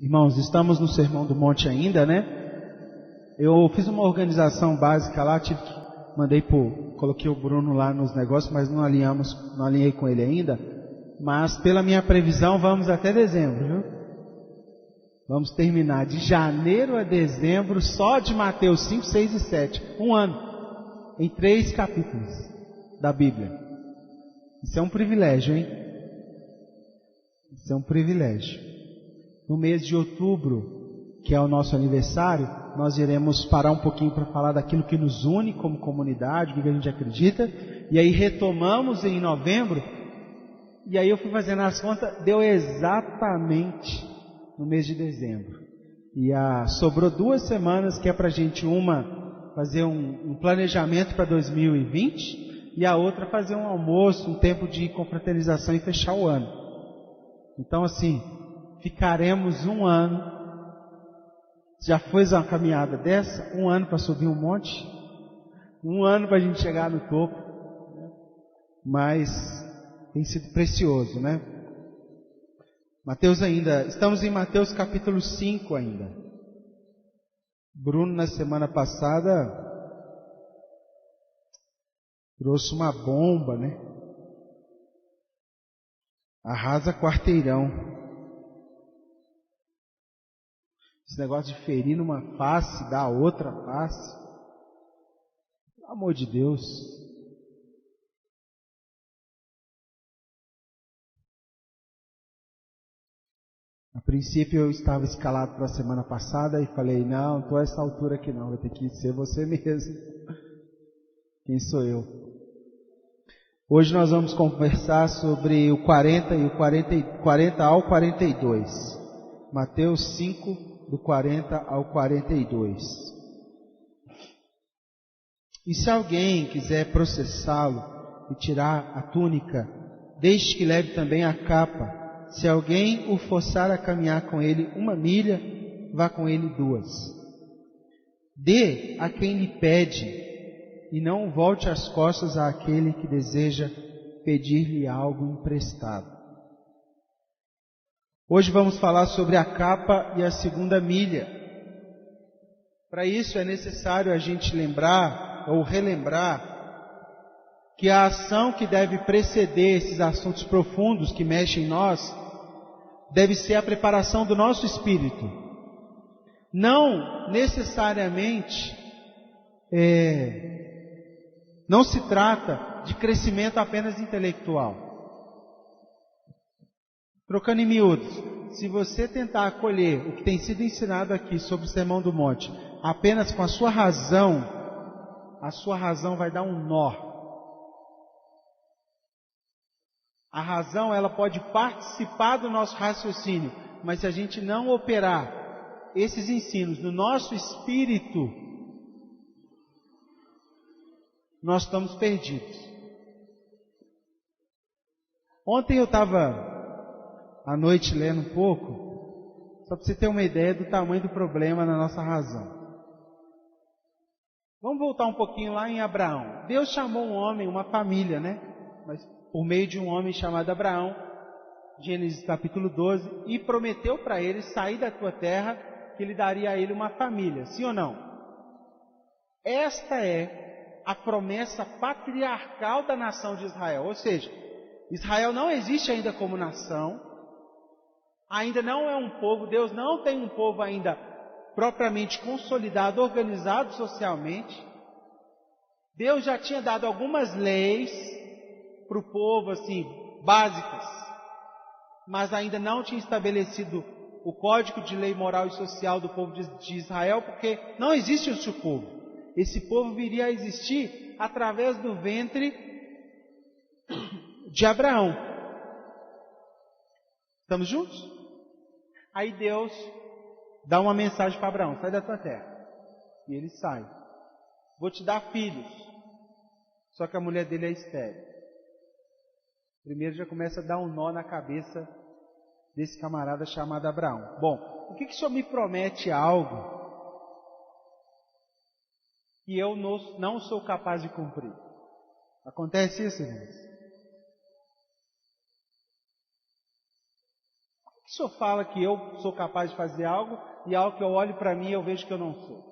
Irmãos, estamos no Sermão do Monte ainda, né? Eu fiz uma organização básica lá, coloquei o Bruno lá nos negócios, mas não alinhei com ele ainda. Mas pela minha previsão, vamos até dezembro, viu? Vamos terminar de janeiro a dezembro só de Mateus 5, 6 e 7. Um ano, em 3 capítulos da Bíblia. Isso é um privilégio, hein? Isso é um privilégio. No mês de outubro, que é o nosso aniversário, nós iremos parar um pouquinho para falar daquilo que nos une como comunidade, o que a gente acredita. E aí retomamos em novembro. E aí eu fui fazendo as contas, deu exatamente no mês de dezembro. E sobrou 2 semanas que é para a gente fazer um planejamento para 2020 e a outra fazer um almoço, um tempo de confraternização e fechar o ano. Então assim, ficaremos 1 ano. Já foi uma caminhada dessa? 1 ano para subir um monte? 1 ano para a gente chegar no topo? Mas tem sido precioso, né? Estamos em Mateus capítulo 5 ainda. Bruno na semana passada trouxe uma bomba, né? Arrasa quarteirão. Esse negócio de ferir numa face, dar a outra face. Pelo amor de Deus. A princípio eu estava escalado para a semana passada e falei, não estou a essa altura aqui não, vai ter que ser você mesmo. Quem sou eu? Hoje nós vamos conversar sobre o 40 ao 42. Mateus 5, do 40 ao 42. E se alguém quiser processá-lo e tirar a túnica, deixe que leve também a capa. Se alguém o forçar a caminhar com ele 1 milha, vá com ele 2. Dê a quem lhe pede, e não volte as costas àquele que deseja pedir-lhe algo emprestado. Hoje vamos falar sobre a capa e a 2ª milha. Para isso é necessário a gente lembrar ou relembrar que a ação que deve preceder esses assuntos profundos que mexem em nós deve ser a preparação do nosso espírito. Não necessariamente, não se trata de crescimento apenas intelectual. Trocando em miúdos, se você tentar acolher o que tem sido ensinado aqui sobre o Sermão do Monte apenas com a sua razão vai dar um nó. A razão, ela pode participar do nosso raciocínio, mas se a gente não operar esses ensinos no nosso espírito, nós estamos perdidos. Ontem eu estava à noite lendo um pouco, só para você ter uma ideia do tamanho do problema na nossa razão. Vamos voltar um pouquinho lá em Abraão. Deus chamou um homem, uma família, né? Mas por meio de um homem chamado Abraão, Gênesis capítulo 12, e prometeu para ele sair da tua terra, que ele daria a ele uma família, sim ou não? Esta é a promessa patriarcal da nação de Israel, ou seja, Israel não existe ainda como nação, ainda não é um povo, Deus não tem um povo ainda propriamente consolidado, organizado socialmente. Deus já tinha dado algumas leis para o povo, assim, básicas, mas ainda não tinha estabelecido o código de lei moral e social do povo de Israel, porque não existe esse povo. Esse povo viria a existir através do ventre de Abraão. Estamos juntos? Aí Deus dá uma mensagem para Abraão: sai da tua terra. E ele sai. Vou te dar filhos. Só que a mulher dele é estéril. Primeiro já começa a dar um nó na cabeça desse camarada chamado Abraão. Bom, o que o Senhor me promete algo que eu não sou capaz de cumprir? Acontece isso, irmãos? O senhor fala que eu sou capaz de fazer algo e algo que eu olho para mim e eu vejo que eu não sou.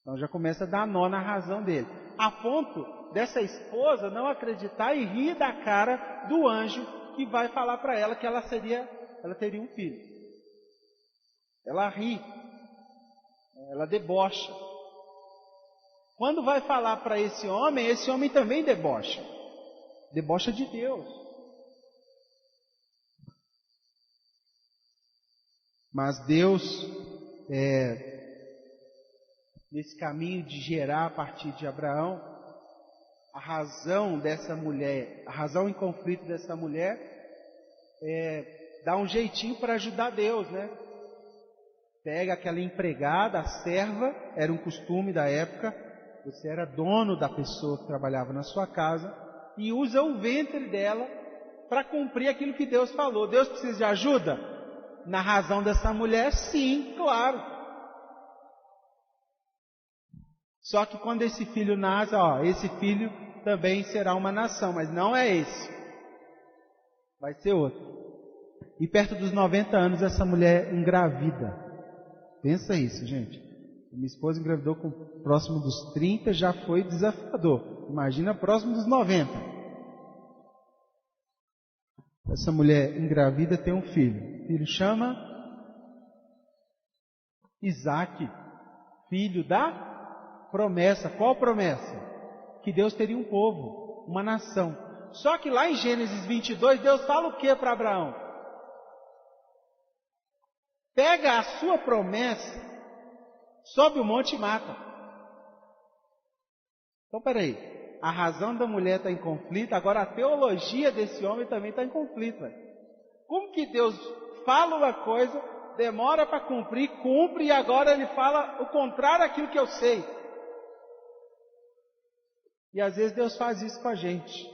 Então já começa a dar nó na razão dele. A ponto dessa esposa não acreditar e rir da cara do anjo que vai falar para ela que ela teria um filho. Ela ri, ela debocha. Quando vai falar para esse homem também debocha. Debocha de Deus. Mas Deus, nesse caminho de gerar a partir de Abraão, a razão dessa mulher, a razão em conflito dessa mulher, dá um jeitinho para ajudar Deus, né? Pega aquela empregada, a serva, era um costume da época, você era dono da pessoa que trabalhava na sua casa, e usa o ventre dela para cumprir aquilo que Deus falou. Deus precisa de ajuda? Na razão dessa mulher, sim, claro. Só que quando esse filho nasce, esse filho também será uma nação, mas não é esse. Vai ser outro. E perto dos 90 anos essa mulher engravida. Pensa isso, gente. Minha esposa engravidou próximo dos 30, já foi desafiador. Imagina próximo dos 90. Essa mulher engravida tem um filho. O filho chama Isaac, filho da promessa. Qual promessa? Que Deus teria um povo, uma nação. Só que lá em Gênesis 22, Deus fala o que para Abraão? Pega a sua promessa, sobe o monte e mata. Então, peraí. A razão da mulher está em conflito, agora a teologia desse homem também está em conflito. Como que Deus fala uma coisa, demora para cumprir, cumpre, e agora ele fala o contrário daquilo que eu sei? E às vezes Deus faz isso com a gente.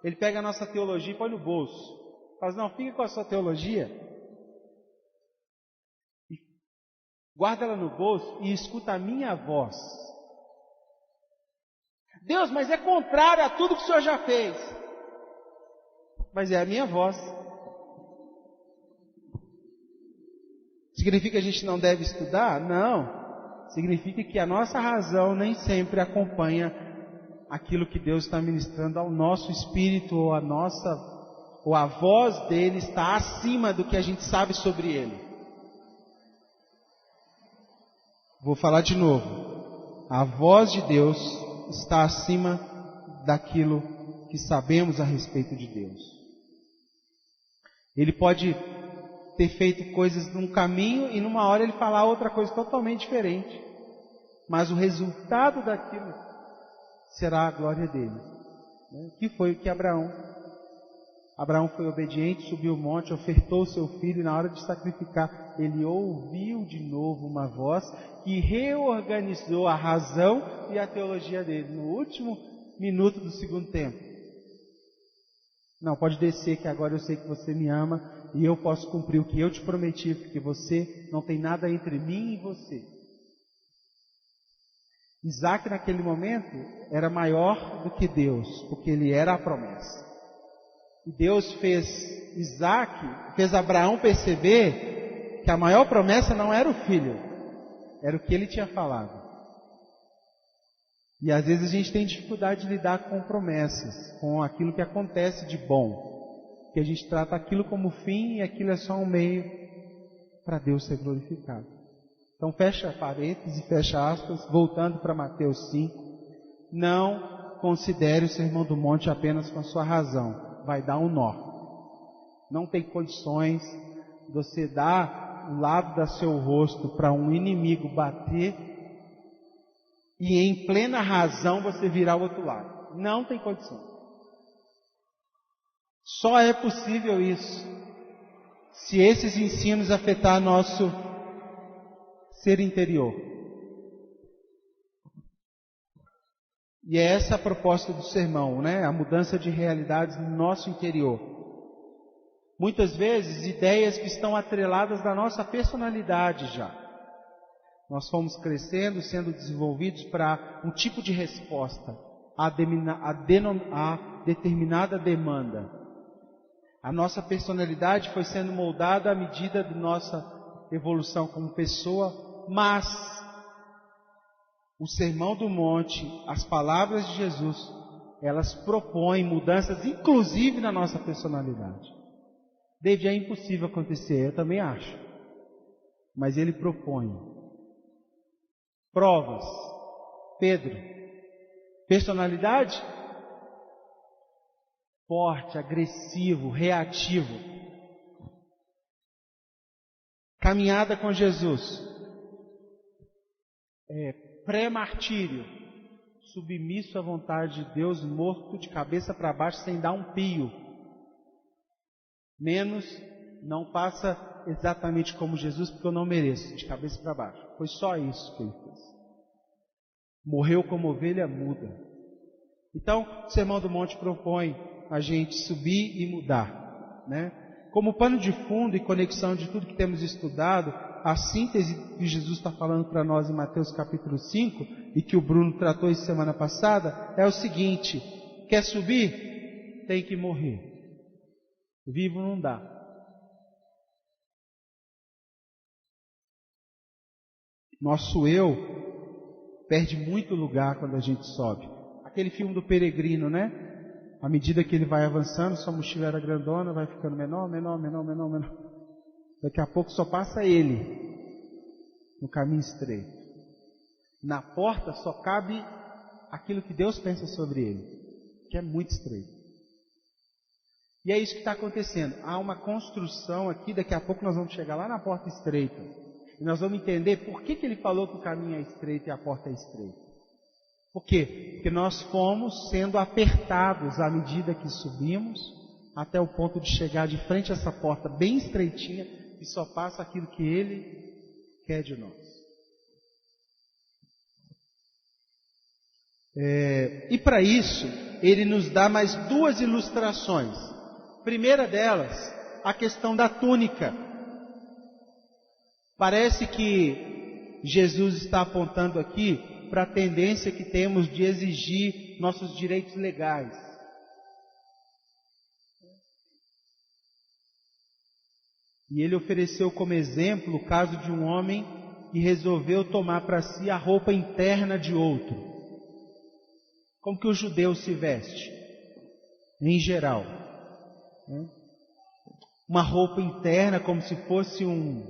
Ele pega a nossa teologia e põe no bolso. Fala, não, fica com a sua teologia, guarda ela no bolso e escuta a minha voz. Deus, mas é contrário a tudo que o Senhor já fez. Mas é a minha voz. Significa que a gente não deve estudar? Não. Significa que a nossa razão nem sempre acompanha aquilo que Deus está ministrando ao nosso espírito, ou a voz dele está acima do que a gente sabe sobre ele. Vou falar de novo. A voz de Deus está acima daquilo que sabemos a respeito de Deus. Ele pode ter feito coisas num caminho e numa hora ele falar outra coisa totalmente diferente. Mas o resultado daquilo será a glória dele. Que foi o que Abraão foi obediente, subiu o monte, ofertou o seu filho e na hora de sacrificar, ele ouviu de novo uma voz que reorganizou a razão e a teologia dele no último minuto do segundo tempo. Não, pode descer que agora eu sei que você me ama e eu posso cumprir o que eu te prometi, porque você não tem nada entre mim e você. Isaac naquele momento era maior do que Deus, porque ele era a promessa. E Deus fez Abraão perceber que a maior promessa não era o filho, era o que ele tinha falado. E às vezes a gente tem dificuldade de lidar com promessas, com aquilo que acontece de bom, que a gente trata aquilo como fim e aquilo é só um meio para Deus ser glorificado. Então fecha parênteses e fecha aspas, voltando para Mateus 5, não considere o Sermão do Monte apenas com a sua razão. Vai dar um nó. Não tem condições de você dar o lado do seu rosto para um inimigo bater e em plena razão você virar o outro lado. Não tem condição. Só é possível isso se esses ensinos afetar nosso ser interior. E é essa a proposta do sermão, né? A mudança de realidades no nosso interior. Muitas vezes, ideias que estão atreladas na nossa personalidade já. Nós fomos crescendo, sendo desenvolvidos para um tipo de resposta a determinada demanda. A nossa personalidade foi sendo moldada à medida da nossa evolução como pessoa, mas o Sermão do Monte, as palavras de Jesus, elas propõem mudanças, inclusive na nossa personalidade. David, é impossível acontecer, eu também acho. Mas ele propõe provas. Pedro, personalidade forte, agressivo, reativo. Caminhada com Jesus, pré-martírio, submisso à vontade de Deus, morto de cabeça para baixo sem dar um pio. Menos, não passa exatamente como Jesus, porque eu não mereço, de cabeça para baixo. Foi só isso que ele fez. Morreu como ovelha muda. Então, o Sermão do Monte propõe a gente subir e mudar, né? Como pano de fundo e conexão de tudo que temos estudado, a síntese que Jesus está falando para nós em Mateus capítulo 5, e que o Bruno tratou isso semana passada, é o seguinte: quer subir? Tem que morrer. Vivo não dá. Nosso eu perde muito lugar quando a gente sobe. Aquele filme do Peregrino, né? À medida que ele vai avançando, sua mochila era grandona, vai ficando menor. Daqui a pouco só passa ele no caminho estreito. Na porta só cabe aquilo que Deus pensa sobre ele, que é muito estreito. E é isso que está acontecendo. Há uma construção aqui, daqui a pouco nós vamos chegar lá na porta estreita. E nós vamos entender por que ele falou que o caminho é estreito e a porta é estreita. Por quê? Porque nós fomos sendo apertados à medida que subimos, até o ponto de chegar de frente a essa porta bem estreitinha, e só passa aquilo que Ele quer de nós. E para isso, Ele nos dá mais duas ilustrações. Primeira delas, a questão da túnica. Parece que Jesus está apontando aqui para a tendência que temos de exigir nossos direitos legais. E ele ofereceu como exemplo o caso de um homem que resolveu tomar para si a roupa interna de outro. Como que o judeu se veste? Em geral. Uma roupa interna como se fosse uma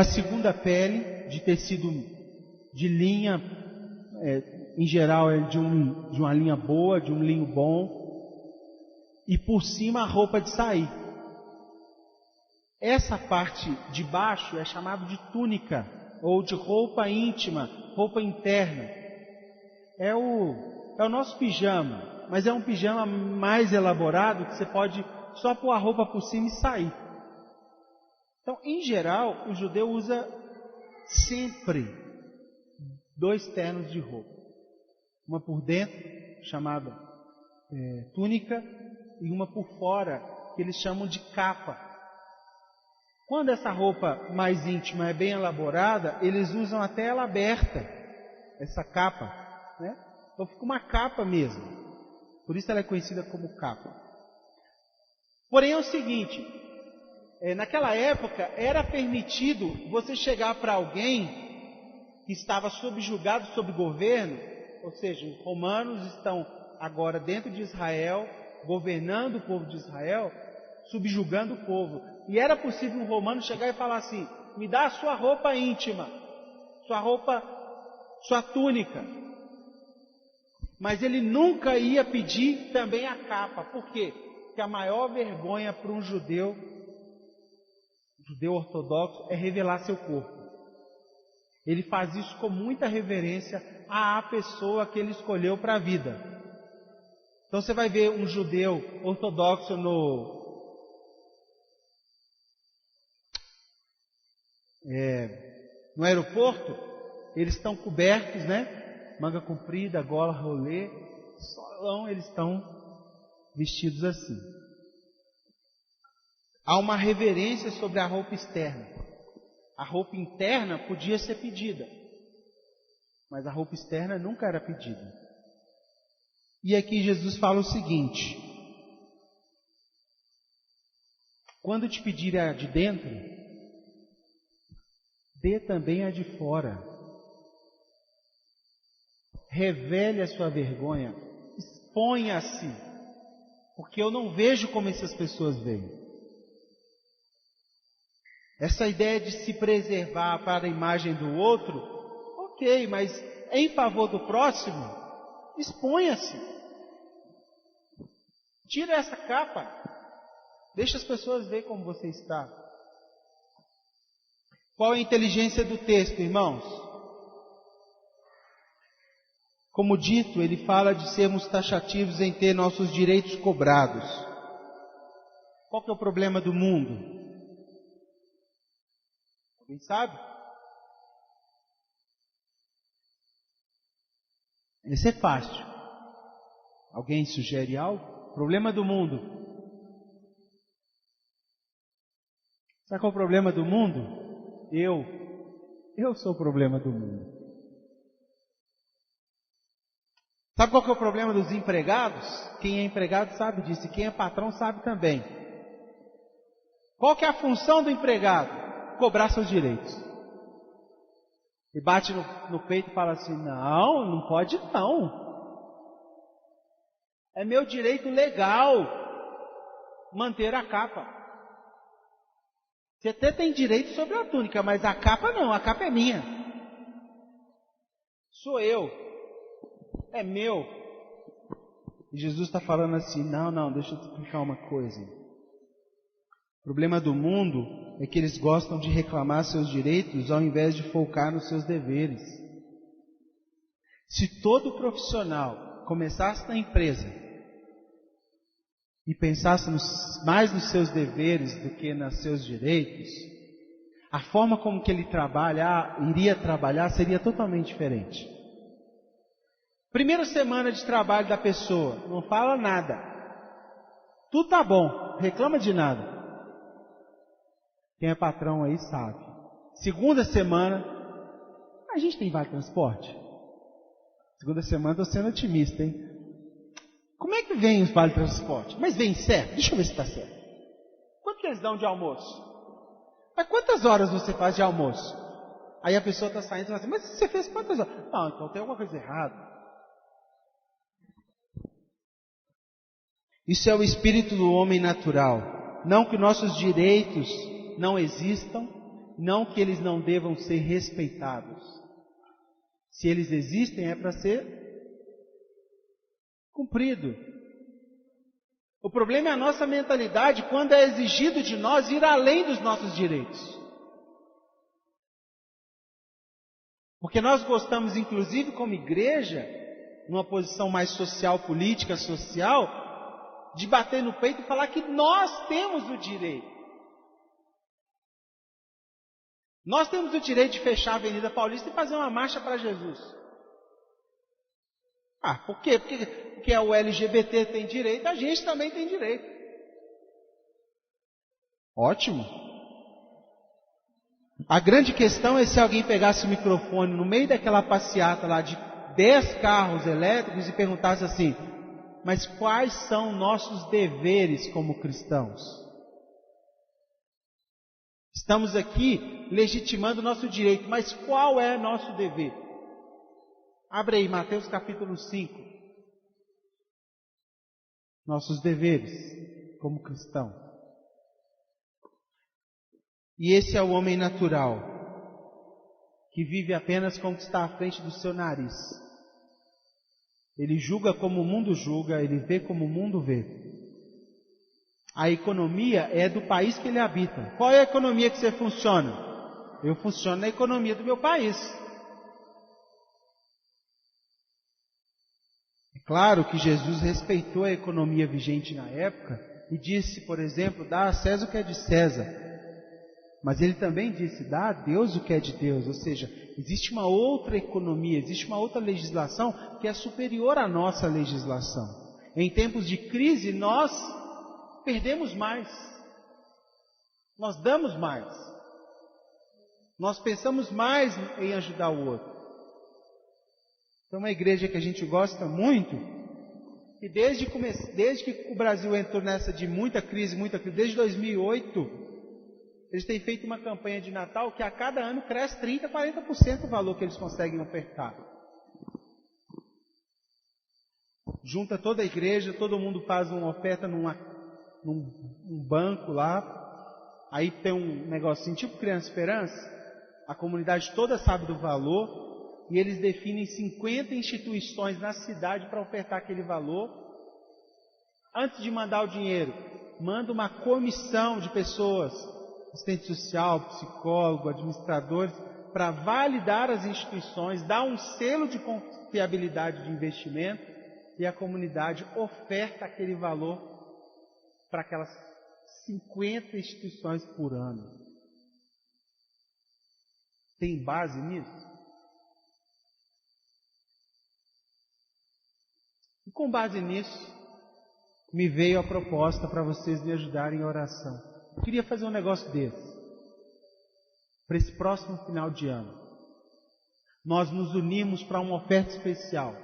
segunda pele de tecido de linha, em geral é de uma linha boa, de um linho bom, e por cima a roupa de sair. Essa parte de baixo é chamada de túnica, ou de roupa íntima, roupa interna. É o nosso pijama, mas é um pijama mais elaborado, que você pode só pôr a roupa por cima e sair. Então, em geral, o judeu usa sempre 2 ternos de roupa. Uma por dentro, chamada túnica, e uma por fora, que eles chamam de capa. Quando essa roupa mais íntima é bem elaborada, eles usam até ela aberta, essa capa, né? Então fica uma capa mesmo. Por isso ela é conhecida como capa. Porém é o seguinte, naquela época era permitido você chegar para alguém que estava subjugado sob governo, ou seja, os romanos estão agora dentro de Israel, governando o povo de Israel, subjugando o povo. E era possível um romano chegar e falar assim: me dá a sua roupa íntima, sua roupa, sua túnica. Mas ele nunca ia pedir também a capa. Por quê? Porque a maior vergonha para um judeu ortodoxo, é revelar seu corpo. Ele faz isso com muita reverência à pessoa que ele escolheu para a vida. Então você vai ver um judeu ortodoxo no aeroporto, eles estão cobertos, né? Manga comprida, gola, rolê, solão, eles estão vestidos assim. Há uma reverência sobre a roupa externa. A roupa interna podia ser pedida, mas a roupa externa nunca era pedida. E aqui Jesus fala o seguinte: quando te pedirem a de dentro, dê também a de fora. Revele a sua vergonha, exponha-se, porque eu não vejo como essas pessoas veem. Essa ideia de se preservar para a imagem do outro, ok, mas em favor do próximo, exponha-se. Tira essa capa, deixa as pessoas ver como você está. Qual é a inteligência do texto, irmãos? Como dito, ele fala de sermos taxativos em ter nossos direitos cobrados. Qual que é o problema do mundo? Alguém sabe? Esse é fácil. Alguém sugere algo? Problema do mundo. Sabe qual é o problema do mundo? Eu sou o problema do mundo. Sabe qual que é o problema dos empregados? Quem é empregado sabe disso, e quem é patrão sabe também. Qual que é a função do empregado? Cobrar seus direitos. E bate no peito e fala assim: não pode não. É meu direito legal manter a capa. Você até tem direito sobre a túnica, mas a capa não, a capa é minha. Sou eu. É meu. E Jesus está falando assim: não, deixa eu te explicar uma coisa. O problema do mundo é que eles gostam de reclamar seus direitos ao invés de focar nos seus deveres. Se todo profissional começasse na empresa e pensasse mais nos seus deveres do que nos seus direitos, a forma como que ele iria trabalhar seria totalmente diferente. Primeira semana de trabalho da pessoa, não fala nada. Tudo tá bom, reclama de nada. Quem é patrão aí sabe. Segunda semana, a gente tem vale transporte? Segunda semana estou sendo otimista, hein? Como é que vem os vale transporte? Mas vem certo? Deixa eu ver se está certo. Quanto que eles dão de almoço? Mas quantas horas você faz de almoço? Aí a pessoa está saindo e fala assim: mas você fez quantas horas? Não, então tem alguma coisa errada. Isso é o espírito do homem natural. Não que nossos direitos não existam, não que eles não devam ser respeitados. Se eles existem, é para ser cumprido. O problema é a nossa mentalidade quando é exigido de nós ir além dos nossos direitos. Porque nós gostamos, inclusive como igreja, numa posição mais social, política, social, de bater no peito e falar que nós temos o direito. Nós temos o direito de fechar a Avenida Paulista e fazer uma marcha para Jesus. Por quê? Porque o LGBT tem direito, a gente também tem direito. Ótimo. A grande questão é se alguém pegasse o microfone no meio daquela passeata lá de 10 carros elétricos e perguntasse assim: mas quais são nossos deveres como cristãos? Estamos aqui legitimando o nosso direito, mas qual é nosso dever? Abre aí, Mateus capítulo 5. Nossos deveres como cristão. E esse é o homem natural, que vive apenas com o que está à frente do seu nariz. Ele julga como o mundo julga, ele vê como o mundo vê. A economia é do país que ele habita. Qual é a economia que você funciona? Eu funciono na economia do meu país. É claro que Jesus respeitou a economia vigente na época e disse, por exemplo, dá a César o que é de César. Mas ele também disse, dá a Deus o que é de Deus. Ou seja, existe uma outra economia, existe uma outra legislação que é superior à nossa legislação. Em tempos de crise, nós perdemos mais. Nós damos mais. Nós pensamos mais em ajudar o outro. Então, uma igreja que a gente gosta muito E desde que o Brasil entrou nessa de muita crise, desde 2008, eles têm feito uma campanha de Natal que a cada ano cresce 30%, 40% o valor que eles conseguem ofertar. Junta toda a igreja, todo mundo faz uma oferta num banco lá. Aí tem um negocinho tipo Criança Esperança. A comunidade toda sabe do valor. E eles definem 50 instituições na cidade para ofertar aquele valor. Antes de mandar o dinheiro, manda uma comissão de pessoas, assistente social, psicólogo, administradores, para validar as instituições, dar um selo de confiabilidade de investimento, e a comunidade oferta aquele valor para aquelas 50 instituições por ano. Tem base nisso? E com base nisso, me veio a proposta para vocês me ajudarem em oração. Eu queria fazer um negócio desse. Para esse próximo final de ano, nós nos unimos para uma oferta especial.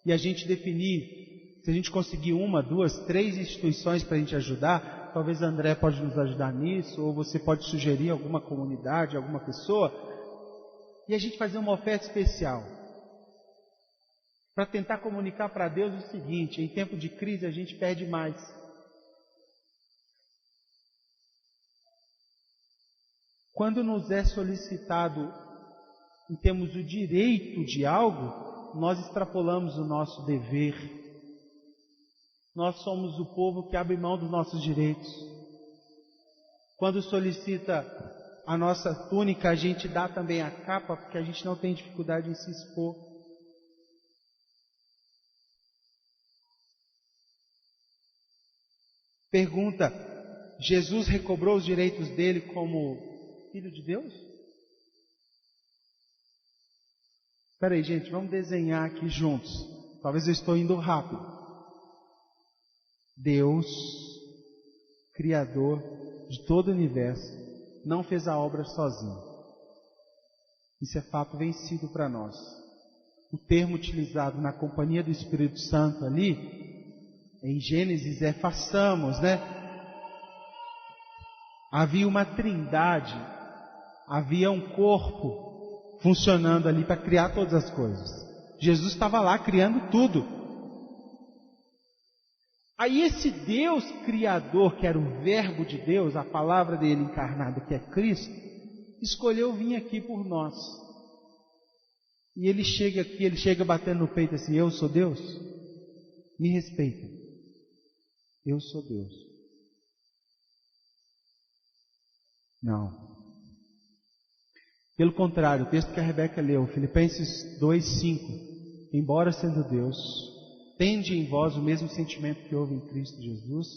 E a gente definir, se a gente conseguir 1, 2, 3 instituições para a gente ajudar, talvez a André pode nos ajudar nisso, ou você pode sugerir alguma comunidade, alguma pessoa, e a gente fazer uma oferta especial. Para tentar comunicar para Deus o seguinte: em tempo de crise a gente perde mais. Quando nos é solicitado e temos o direito de algo, nós extrapolamos o nosso dever. Nós somos o povo que abre mão dos nossos direitos. Quando solicita a nossa túnica, a gente dá também a capa, porque a gente não tem dificuldade em se expor. Pergunta: Jesus recobrou os direitos dele como Filho de Deus? Espera aí, gente, vamos desenhar aqui juntos. Talvez eu estou indo rápido. Deus, Criador de todo o universo, não fez a obra sozinho. Isso é fato vencido para nós. O termo utilizado na companhia do Espírito Santo ali, em Gênesis, é façamos, né? Havia uma trindade, havia um corpo funcionando ali para criar todas as coisas. Jesus estava lá criando tudo. Aí esse Deus Criador, que era o Verbo de Deus, a palavra dele encarnada, que é Cristo, escolheu vir aqui por nós. E ele chega aqui, ele chega batendo no peito assim: eu sou Deus? Me respeita. Eu sou Deus. Não. Pelo contrário, o texto que a Rebeca leu, Filipenses 2:5, embora sendo Deus, tende em vós o mesmo sentimento que houve em Cristo Jesus,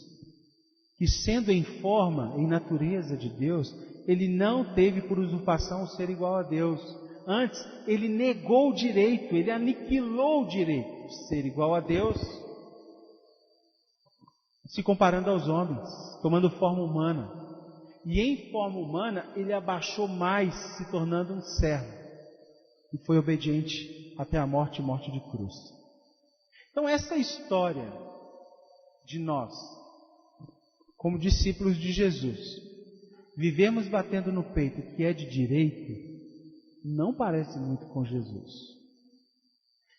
que sendo em forma, em natureza de Deus, ele não teve por usurpação o ser igual a Deus. Antes, ele negou o direito, ele aniquilou o direito de ser igual a Deus, se comparando aos homens, tomando forma humana. E em forma humana, ele abaixou mais, se tornando um servo. E foi obediente até a morte e morte de cruz. Então essa história de nós, como discípulos de Jesus, vivemos batendo no peito que é de direito, não parece muito com Jesus.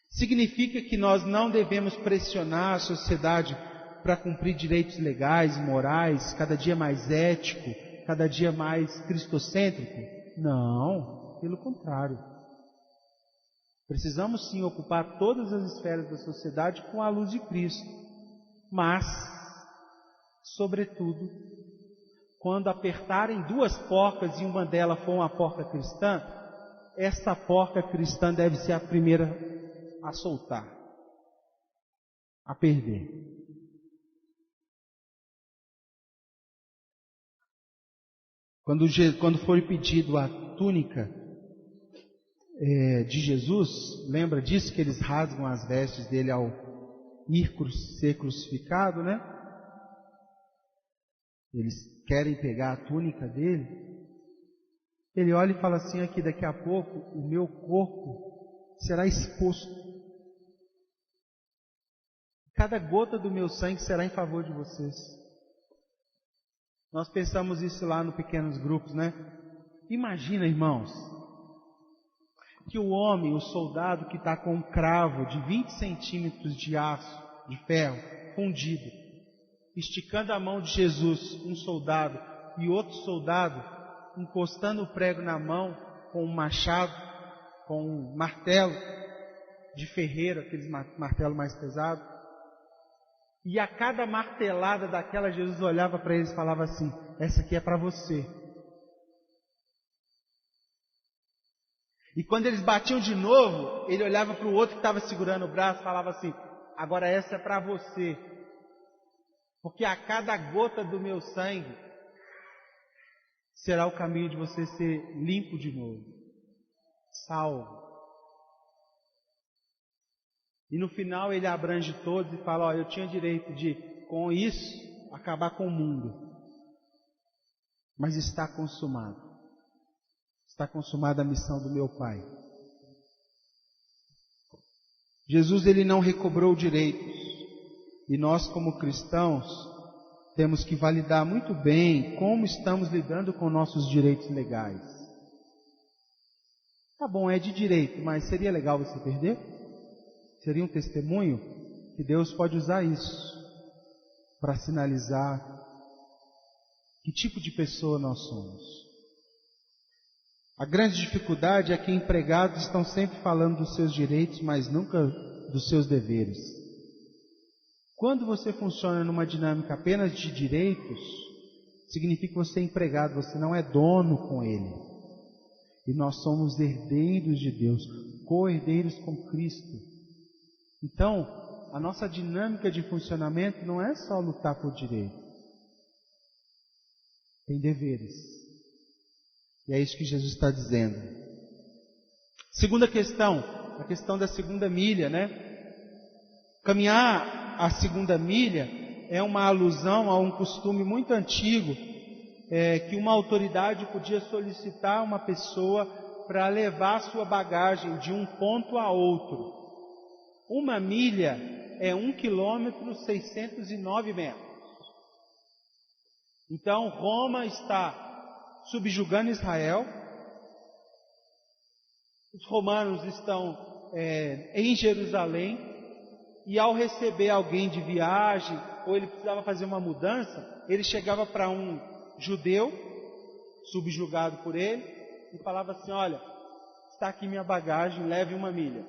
Significa que nós não devemos pressionar a sociedade para cumprir direitos legais e morais, cada dia mais ético, cada dia mais cristocêntrico? Não, pelo contrário. Precisamos sim ocupar todas as esferas da sociedade com a luz de Cristo. Mas, sobretudo, quando apertarem 2 porcas e uma delas for uma porca cristã, essa porca cristã deve ser a primeira a soltar, a perder. Quando foi pedido a túnica de Jesus, lembra disso, que eles rasgam as vestes dele ao ir ser crucificado, né? Eles querem pegar a túnica dele. Ele olha e fala assim: aqui, daqui a pouco o meu corpo será exposto. cada gota do meu sangue será em favor de vocês. Nós pensamos isso lá no pequenos grupos, né? Imagina, irmãos, que o homem, o soldado que está com um cravo de 20 centímetros de aço, de ferro, fundido, esticando a mão de Jesus, um soldado, e outro soldado encostando o prego na mão com um machado, com um martelo de ferreiro, aqueles martelos mais pesados. E a cada martelada daquela, Jesus olhava para eles e falava assim: essa aqui é para você. E quando eles batiam de novo, ele olhava para o outro que estava segurando o braço e falava assim: agora essa é para você. Porque a cada gota do meu sangue será o caminho de você ser limpo de novo, salvo. E no final ele abrange todos e fala: ó, eu tinha direito de, com isso, acabar com o mundo. Mas está consumado. Está consumada a missão do meu Pai. Jesus, ele não recobrou direitos. E nós, como cristãos, temos que validar muito bem como estamos lidando com nossos direitos legais. Tá bom, é de direito, mas seria legal você perder? Seria um testemunho que Deus pode usar isso para sinalizar que tipo de pessoa nós somos. A grande dificuldade é que empregados estão sempre falando dos seus direitos, mas nunca dos seus deveres. Quando você funciona numa dinâmica apenas de direitos, significa que você é empregado, você não é dono com Ele. E nós somos herdeiros de Deus, co-herdeiros com Cristo. Então, a nossa dinâmica de funcionamento não é só lutar por direito. Tem deveres. E é isso que Jesus está dizendo. Segunda questão, a questão da segunda milha, né? Caminhar a segunda milha é uma alusão a um costume muito antigo, que uma autoridade podia solicitar uma pessoa para levar sua bagagem de um ponto a outro. Uma milha é 1 quilômetro 609 metros. Então, Roma está subjugando Israel. Os romanos estão em Jerusalém. E ao receber alguém de viagem, ou ele precisava fazer uma mudança, ele chegava para um judeu, subjugado por ele, e falava assim: olha, está aqui minha bagagem, leve 1 milha.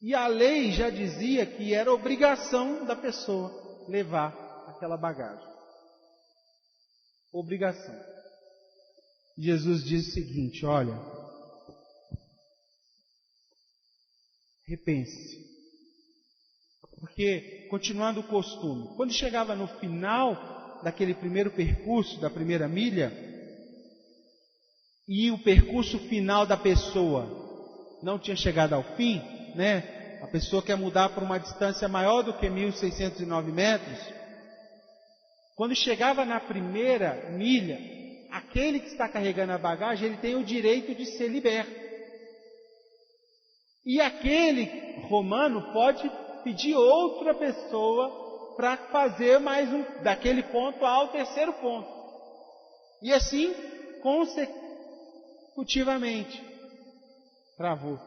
E a lei já dizia que era obrigação da pessoa levar aquela bagagem. Obrigação. Jesus diz o seguinte: olha, repense. Porque, continuando o costume, quando chegava no final daquele primeiro percurso, da primeira milha, e o percurso final da pessoa não tinha chegado ao fim, né? A pessoa quer mudar para uma distância maior do que 1.609 metros. Quando chegava na primeira milha, aquele que está carregando a bagagem, ele tem o direito de ser liberto. E aquele romano pode pedir outra pessoa para fazer mais daquele ponto ao terceiro ponto. E assim, consecutivamente. Travou.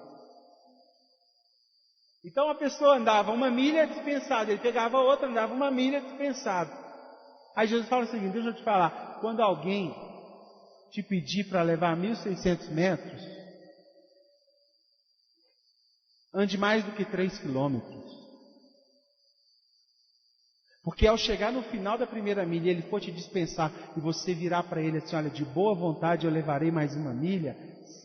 Então a pessoa andava 1 milha dispensado, ele pegava outra, andava 1 milha dispensado. Aí Jesus fala o seguinte: deixa eu te falar, quando alguém te pedir para levar 1.600 metros, ande mais do que 3 quilômetros. Porque ao chegar no final da primeira milha, ele for te dispensar e você virar para ele assim: olha, de boa vontade eu levarei mais 1 milha,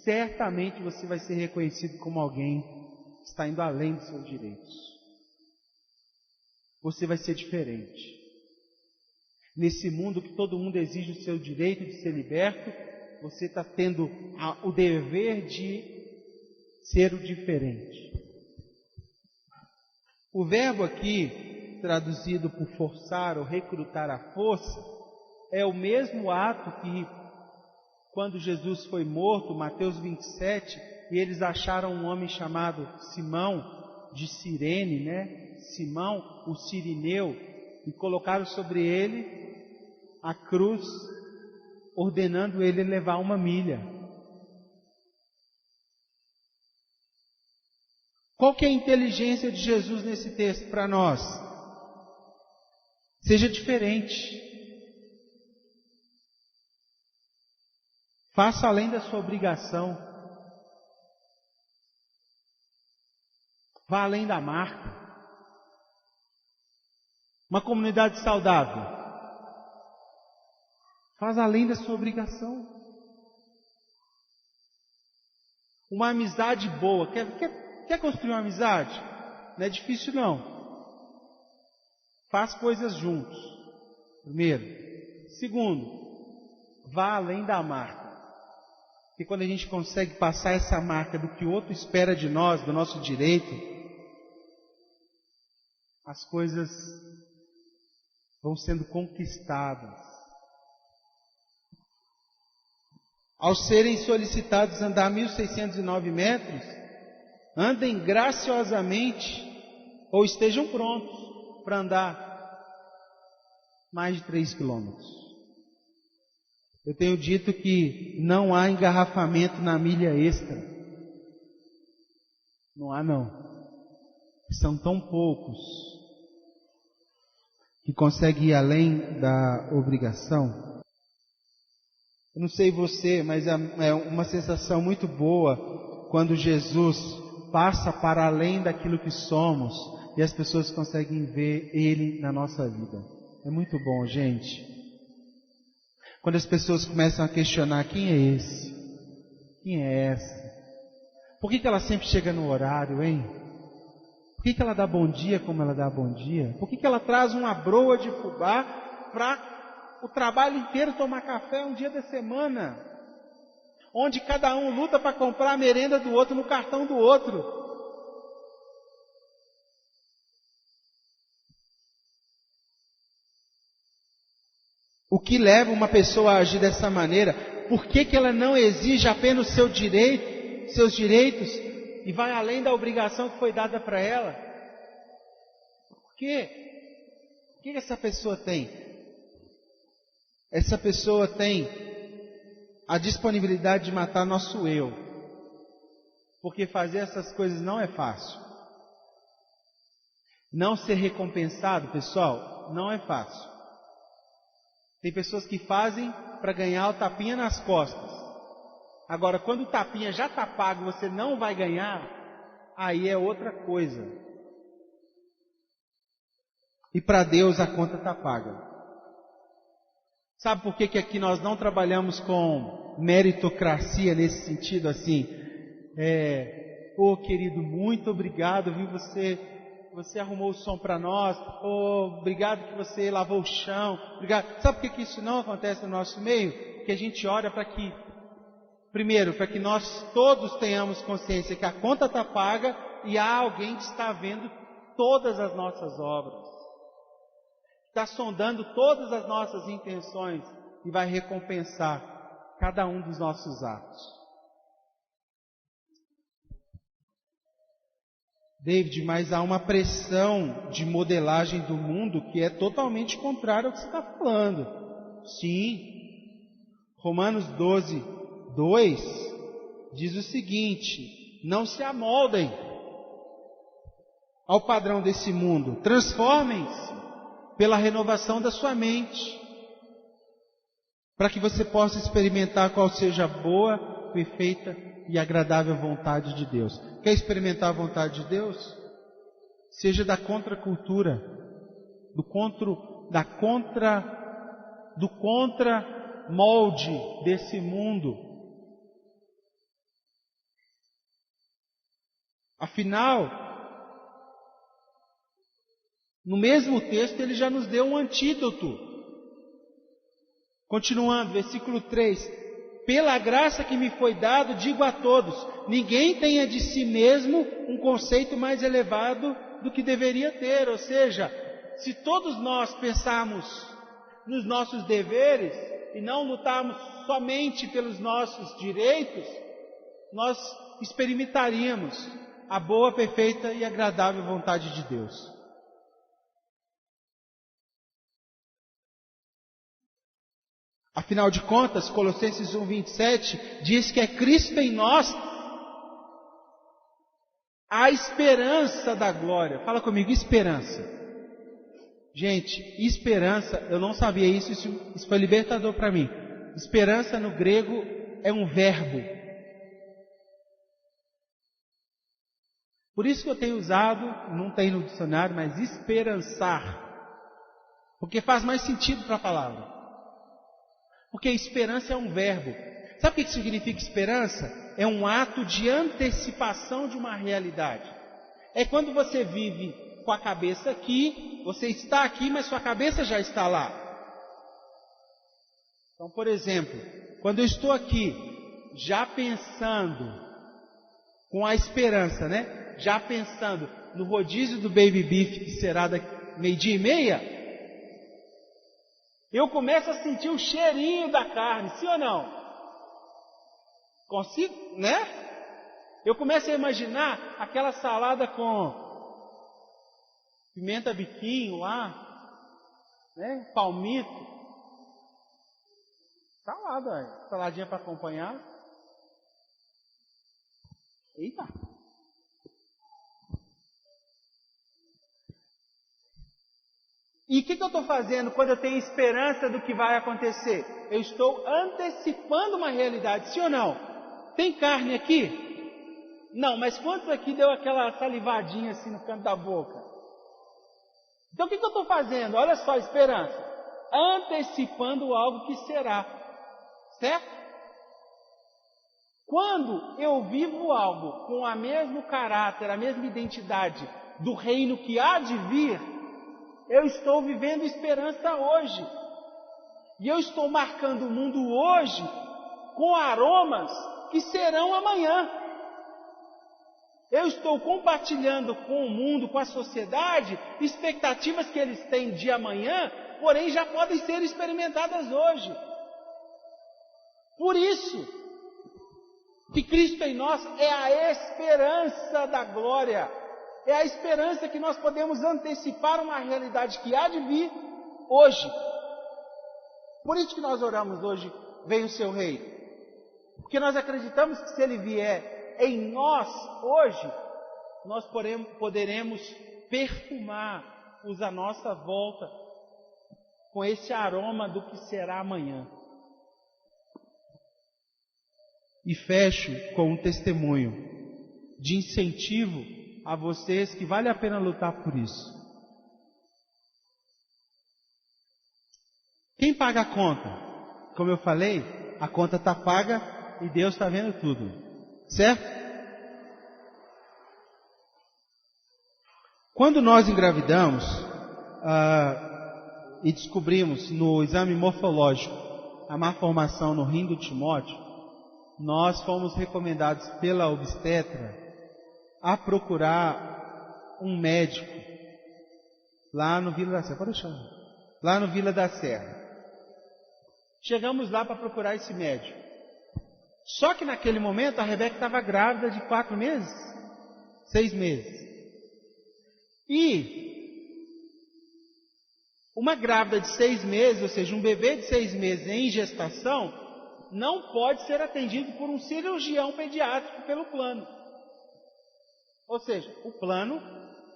certamente você vai ser reconhecido como alguém que está indo além dos seus direitos. Você vai ser diferente. Nesse mundo que todo mundo exige o seu direito de ser liberto, você está tendo o dever de ser o diferente. O verbo aqui, traduzido por forçar ou recrutar à força, é o mesmo ato que, quando Jesus foi morto, Mateus 27, e eles acharam um homem chamado Simão, de Cirene, né? Simão, o Cirineu, e colocaram sobre ele a cruz, ordenando ele levar 1 milha. Qual que é a inteligência de Jesus nesse texto para nós? Seja diferente. Faça além da sua obrigação. Vá além da marca. Uma comunidade saudável. Faz além da sua obrigação. Uma amizade boa. Quer construir uma amizade? Não é difícil não. Faz coisas juntos. Primeiro. Segundo, vá além da marca. Porque quando a gente consegue passar essa marca do que o outro espera de nós, do nosso direito, as coisas vão sendo conquistadas. Ao serem solicitados andar 1.609 metros, andem graciosamente ou estejam prontos para andar mais de 3 quilômetros. Eu tenho dito que não há engarrafamento na milha extra. Não há não. São tão poucos que conseguem ir além da obrigação. Eu não sei você, mas é uma sensação muito boa quando Jesus passa para além daquilo que somos e as pessoas conseguem ver Ele na nossa vida. É muito bom, gente. Quando as pessoas começam a questionar: quem é esse? Quem é essa? Por que ela sempre chega no horário, hein? Por que ela dá bom dia como ela dá bom dia? Por que ela traz uma broa de fubá para o trabalho inteiro tomar café um dia da semana? Onde cada um luta para comprar a merenda do outro no cartão do outro. O que leva uma pessoa a agir dessa maneira? Por que ela não exige apenas seus direitos e vai além da obrigação que foi dada para ela? Por quê? O que essa pessoa tem? Essa pessoa tem a disponibilidade de matar nosso eu. Porque fazer essas coisas não é fácil. Não ser recompensado, pessoal, não é fácil. Tem pessoas que fazem para ganhar o tapinha nas costas. Agora, quando o tapinha já está pago e você não vai ganhar, aí é outra coisa. E para Deus a conta está paga. Sabe por que aqui nós não trabalhamos com meritocracia nesse sentido assim? Querido, muito obrigado, viu? Você arrumou o som para nós. Obrigado que você lavou o chão. Obrigado. Sabe por que isso não acontece no nosso meio? Que a gente ora para que, primeiro, para que nós todos tenhamos consciência que a conta está paga e há alguém que está vendo todas as nossas obras. Está sondando todas as nossas intenções e vai recompensar cada um dos nossos atos. David, mas há uma pressão de modelagem do mundo que é totalmente contrária ao que você está falando. Sim. Romanos 12, 2 diz o seguinte: não se amoldem ao padrão desse mundo, transformem-se pela renovação da sua mente, para que você possa experimentar qual seja a boa, perfeita e agradável vontade de Deus. Quer experimentar a vontade de Deus? Seja da contracultura, do contra molde desse mundo. Afinal, no mesmo texto ele já nos deu um antídoto. Continuando, versículo 3: pela graça que me foi dado, digo a todos, ninguém tenha de si mesmo um conceito mais elevado do que deveria ter. Ou seja, se todos nós pensarmos nos nossos deveres e não lutarmos somente pelos nossos direitos, nós experimentaríamos a boa, perfeita e agradável vontade de Deus. Afinal de contas, Colossenses 1:27 diz que é Cristo em nós a esperança da glória. Fala comigo, esperança. Gente, esperança, eu não sabia isso foi libertador para mim. Esperança no grego é um verbo. Por isso que eu tenho usado, não tem no dicionário, mas esperançar. Porque faz mais sentido para a palavra. Porque esperança é um verbo. Sabe o que significa esperança? É um ato de antecipação de uma realidade. É quando você vive com a cabeça aqui, você está aqui, mas sua cabeça já está lá. Então, por exemplo, quando eu estou aqui, já pensando, com a esperança, né? Já pensando no rodízio do baby beef, que será daqui 12:30, eu começo a sentir o cheirinho da carne, sim ou não? Consigo, né? Eu começo a imaginar aquela salada com pimenta biquinho lá, né? Palmito. Salada, saladinha para acompanhar. Eita! E o que eu estou fazendo quando eu tenho esperança do que vai acontecer? Eu estou antecipando uma realidade, sim ou não? Tem carne aqui? Não, mas quantos aqui deu aquela salivadinha assim no canto da boca? Então o que eu estou fazendo? Olha só a esperança. Antecipando algo que será. Certo? Quando eu vivo algo com o mesmo caráter, a mesma identidade do reino que há de vir, eu estou vivendo esperança hoje. E eu estou marcando o mundo hoje com aromas que serão amanhã. Eu estou compartilhando com o mundo, com a sociedade, expectativas que eles têm de amanhã, porém já podem ser experimentadas hoje. Por isso que Cristo em nós é a esperança da glória. É a esperança que nós podemos antecipar uma realidade que há de vir hoje. Por isso que nós oramos hoje, venha o seu rei. Porque nós acreditamos que se ele vier em nós hoje, nós poderemos perfumar-os à nossa volta com esse aroma do que será amanhã. E fecho com um testemunho de incentivo a vocês que vale a pena lutar por isso. Quem paga a conta? Como eu falei, a conta está paga e Deus está vendo tudo. Certo? Quando nós engravidamos e descobrimos no exame morfológico a malformação no rim do Timóteo, nós fomos recomendados pela obstetra a procurar um médico lá no Vila da Serra. Pode deixar. Lá no Vila da Serra. Chegamos lá para procurar esse médico. Só que naquele momento a Rebeca estava grávida de 4 meses? 6 meses. E uma grávida de 6 meses, ou seja, um bebê de 6 meses em gestação, não pode ser atendido por um cirurgião pediátrico pelo plano. Ou seja, o plano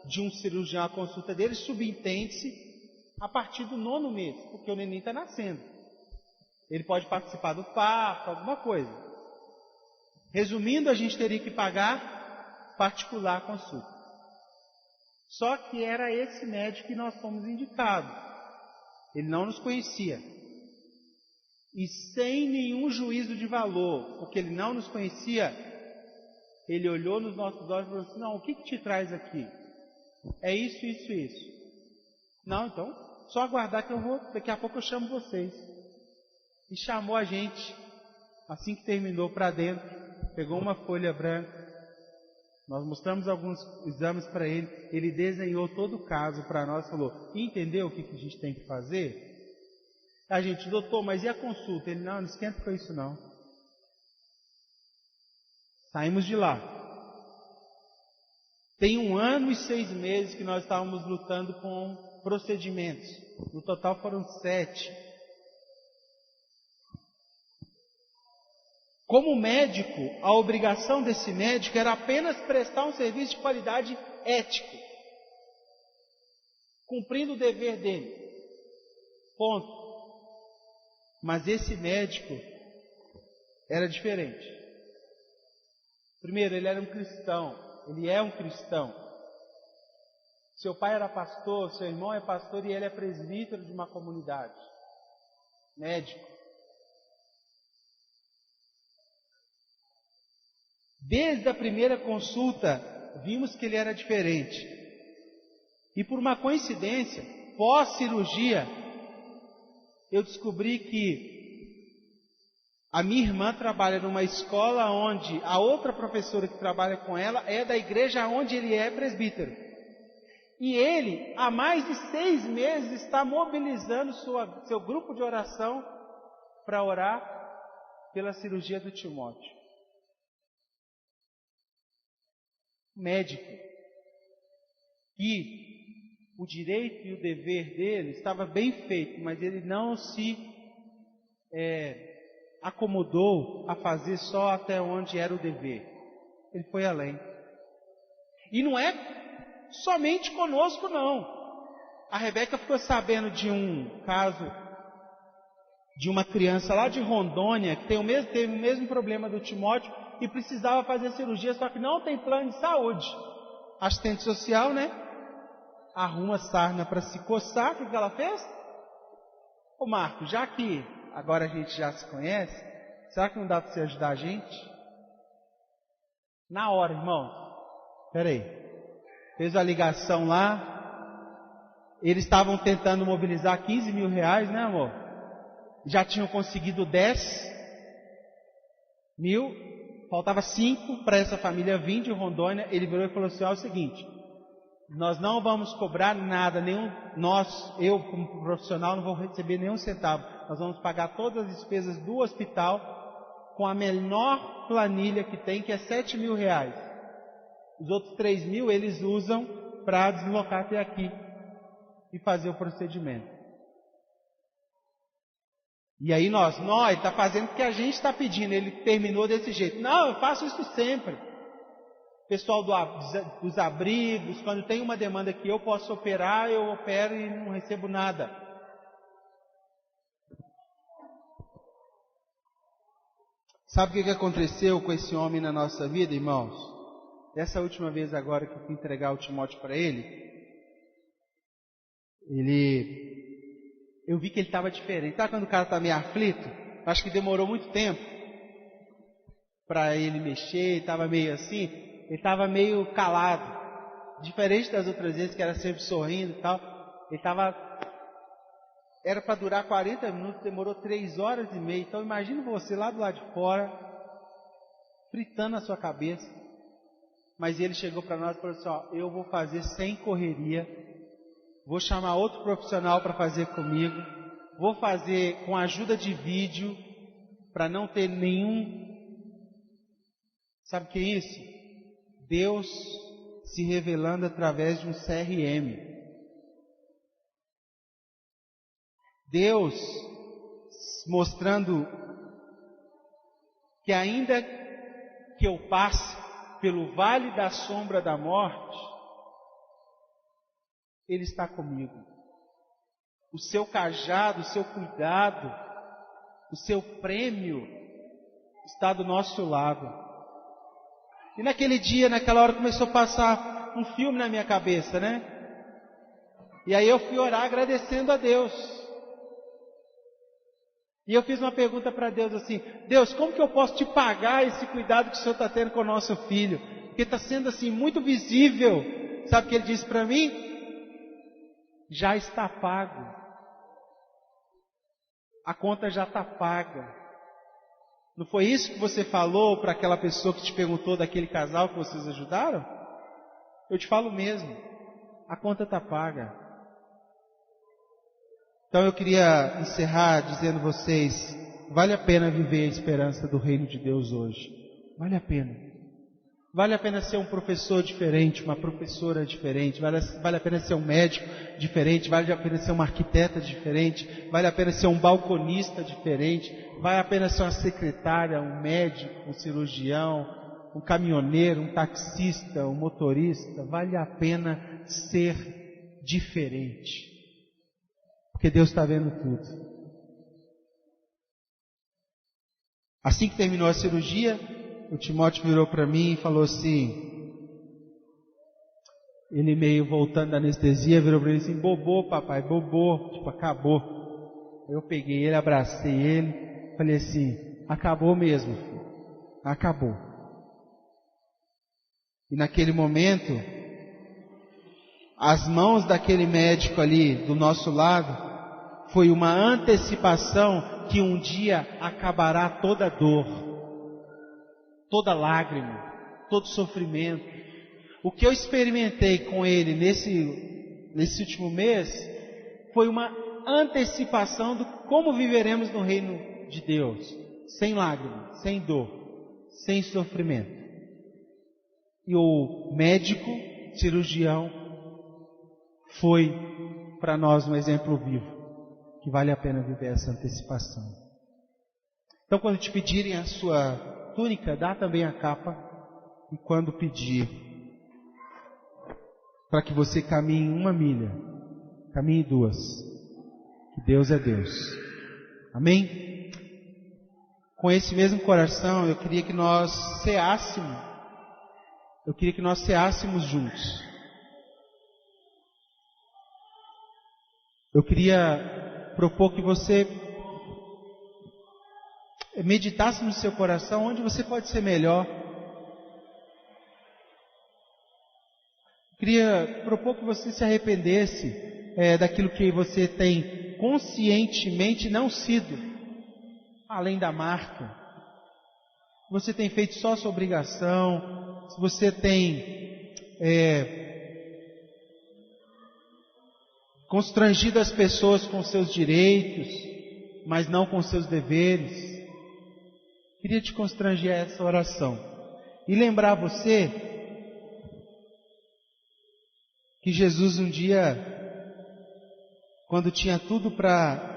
de um cirurgião, a consulta dele, subentende-se a partir do 9º mês, porque o neném está nascendo. Ele pode participar do parto, alguma coisa. Resumindo, a gente teria que pagar particular a consulta. Só que era esse médico que nós fomos indicados. Ele não nos conhecia. E sem nenhum juízo de valor, porque ele não nos conhecia, ele olhou nos nossos olhos e falou assim: não, o que te traz aqui? É isso, isso, isso. Não, então, só aguardar que eu vou, daqui a pouco eu chamo vocês. E chamou a gente, assim que terminou, para dentro, pegou uma folha branca, nós mostramos alguns exames para ele, ele desenhou todo o caso para nós, falou: entendeu o que a gente tem que fazer? A gente: doutor, mas e a consulta? Ele: não esquenta com isso não. Saímos de lá. Tem 1 ano e 6 meses que nós estávamos lutando com procedimentos. No total foram 7. Como médico, a obrigação desse médico era apenas prestar um serviço de qualidade ético, cumprindo o dever dele. Ponto. Mas esse médico era diferente. Primeiro, ele era um cristão. Ele é um cristão. Seu pai era pastor, seu irmão é pastor e ele é presbítero de uma comunidade. Médico. Desde a primeira consulta, vimos que ele era diferente. E por uma coincidência, pós-cirurgia, eu descobri que a minha irmã trabalha numa escola onde a outra professora que trabalha com ela é da igreja onde ele é presbítero. E ele, há mais de 6 meses, está mobilizando seu grupo de oração para orar pela cirurgia do Timóteo. Médico. E o direito e o dever dele estava bem feito, mas ele não se acomodou a fazer só até onde era o dever. Ele foi além. E não é somente conosco, não. A Rebeca ficou sabendo de um caso de uma criança lá de Rondônia que teve o mesmo problema do Timóteo e precisava fazer cirurgia, só que não tem plano de saúde. Assistente social, né? Arruma sarna para se coçar. O que ela fez? Ô Marco, já que agora a gente já se conhece, será que não dá para você ajudar a gente? Na hora, irmão. Espera aí. Fez a ligação lá. Eles estavam tentando mobilizar 15 mil reais, né, amor? Já tinham conseguido 10 mil. Faltava 5 para essa família vir de Rondônia. Ele virou e falou assim: é o seguinte, nós não vamos cobrar nada, eu como profissional não vou receber nenhum centavo. Nós vamos pagar todas as despesas do hospital com a menor planilha que tem, que é 7 mil reais. Os outros 3 mil eles usam para deslocar até aqui e fazer o procedimento. E aí ele está fazendo o que a gente está pedindo. Ele terminou desse jeito. Não, eu faço isso sempre. Pessoal dos abrigos, quando tem uma demanda que eu posso operar, eu opero e não recebo nada. Sabe o que aconteceu com esse homem na nossa vida, irmãos? Essa última vez agora que eu fui entregar o Timóteo para eu vi que ele estava diferente. Sabe quando o cara está meio aflito? Acho que demorou muito tempo para ele mexer, estava meio assim. Ele estava meio calado. Diferente das outras vezes, que era sempre sorrindo e tal. Era para durar 40 minutos, demorou 3 horas e meia. Então imagine você lá do lado de fora, fritando a sua cabeça. Mas ele chegou para nós e falou assim: eu vou fazer sem correria. Vou chamar outro profissional para fazer comigo. Vou fazer com a ajuda de vídeo, para não ter nenhum... Sabe o que é isso? Deus se revelando através de um CRM. Deus mostrando que ainda que eu passe pelo vale da sombra da morte, Ele está comigo. O seu cajado, o seu cuidado, o seu prêmio está do nosso lado. E naquele dia, naquela hora, começou a passar um filme na minha cabeça, né? E aí eu fui orar agradecendo a Deus. E eu fiz uma pergunta para Deus assim: Deus, como que eu posso te pagar esse cuidado que o Senhor está tendo com o nosso filho? Porque está sendo assim muito visível. Sabe o que Ele disse para mim? Já está pago. A conta já está paga. Não foi isso que você falou para aquela pessoa que te perguntou daquele casal que vocês ajudaram? Eu te falo mesmo. A conta está paga. Então eu queria encerrar dizendo a vocês: vale a pena viver a esperança do reino de Deus hoje. Vale a pena. Vale a pena ser um professor diferente, uma professora diferente, vale a pena ser um médico diferente, vale a pena ser uma arquiteta diferente, vale a pena ser um balconista diferente, vale a pena ser uma secretária, um médico, um cirurgião, um caminhoneiro, um taxista, um motorista. Vale a pena ser diferente, porque Deus está vendo tudo. Assim que terminou a cirurgia, o Timóteo virou para mim e falou assim, ele meio voltando da anestesia, virou para mim assim: bobô papai, bobô, tipo, acabou. Eu peguei ele, abracei ele, falei assim: acabou mesmo, filho, acabou. E naquele momento, as mãos daquele médico ali do nosso lado, foi uma antecipação que um dia acabará toda dor, toda lágrima, todo sofrimento. O que eu experimentei com ele nesse último mês foi uma antecipação de como viveremos no reino de Deus, sem lágrima, sem dor, sem sofrimento. E o médico, cirurgião, foi para nós um exemplo vivo, que vale a pena viver essa antecipação. Então, quando te pedirem a sua túnica, dá também a capa. E quando pedir para que você caminhe 1 milha, caminhe 2, que Deus é Deus. Amém? Com esse mesmo coração, eu queria que nós ceássemos juntos. Eu queria propor que você meditasse no seu coração onde você pode ser melhor. Eu queria propor que você se arrependesse daquilo que você tem conscientemente não sido, além da marca. Você tem feito só a sua obrigação, se você tem constrangido as pessoas com seus direitos, mas não com seus deveres. Queria te constranger a essa oração e lembrar você que Jesus um dia, quando tinha tudo para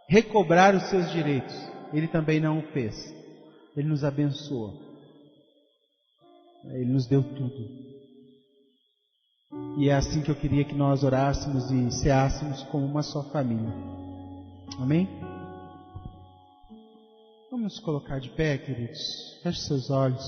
recobrar os seus direitos, Ele também não o fez. Ele nos abençoou, Ele nos deu tudo. E é assim que eu queria que nós orássemos e ceássemos como uma só família. Amém? Vamos nos colocar de pé, queridos. Feche seus olhos.